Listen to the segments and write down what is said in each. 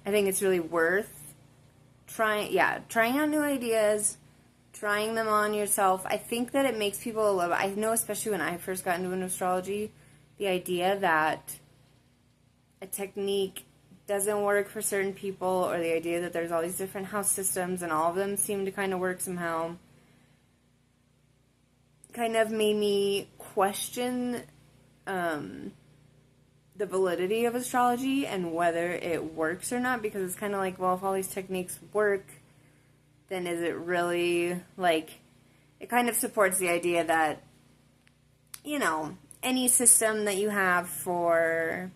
I think it's really worth trying out new ideas, trying them on yourself. I think that it makes people a little, I know especially when I first got into astrology, the idea that a technique doesn't work for certain people, or the idea that there's all these different house systems and all of them seem to kind of work somehow, kind of made me question the validity of astrology and whether it works or not, because it's kind of like, well, if all these techniques work, then is it really, like, it kind of supports the idea that, you know, any system that you have for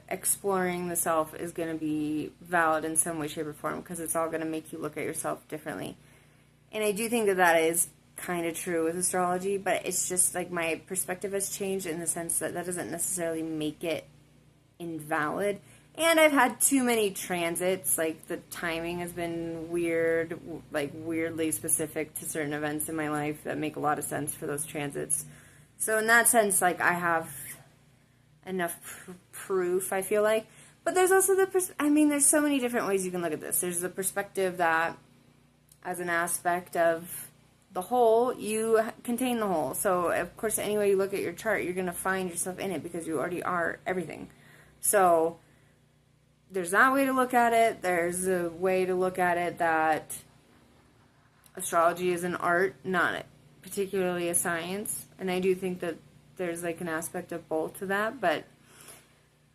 exploring the self is going to be valid in some way, shape, or form, because it's all going to make you look at yourself differently. And I do think that that is kind of true with astrology, but it's just like my perspective has changed in the sense that that doesn't necessarily make it invalid. And I've had too many transits, like the timing has been weird, like weirdly specific to certain events in my life that make a lot of sense for those transits. So in that sense, like, I have enough proof, I feel like. But there's also there's so many different ways you can look at this. There's the perspective that as an aspect of the whole, you contain the whole. So, of course, any way you look at your chart, you're going to find yourself in it because you already are everything. So, there's that way to look at it. There's a way to look at it that astrology is an art, not particularly a science. And I do think that there's, like, an aspect of both to that. But,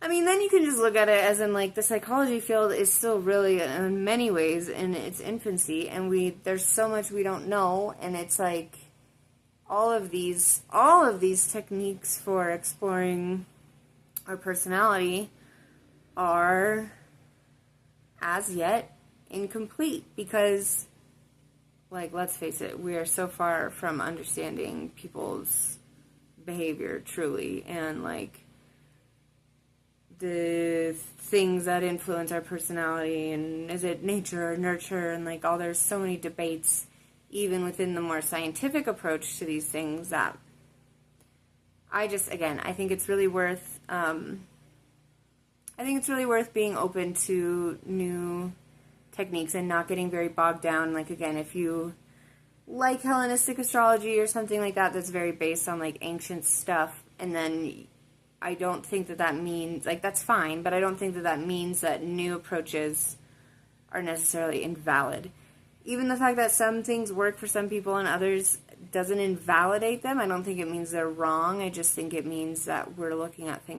I mean, then you can just look at it as in, like, the psychology field is still really, in many ways, in its infancy, and there's so much we don't know, and it's like all of these techniques for exploring our personality are as yet incomplete, because, like, let's face it, we are so far from understanding people's behavior truly, and, like, the things that influence our personality, and is it nature or nurture, and like all, there's so many debates even within the more scientific approach to these things that I think it's really worth being open to new techniques and not getting very bogged down. Like, again, if you like Hellenistic astrology or something like that that's very based on like ancient stuff, and then I don't think that means, like, that's fine, but I don't think that means that new approaches are necessarily invalid. Even the fact that some things work for some people and others doesn't invalidate them. I don't think it means they're wrong. I just think it means that we're looking at things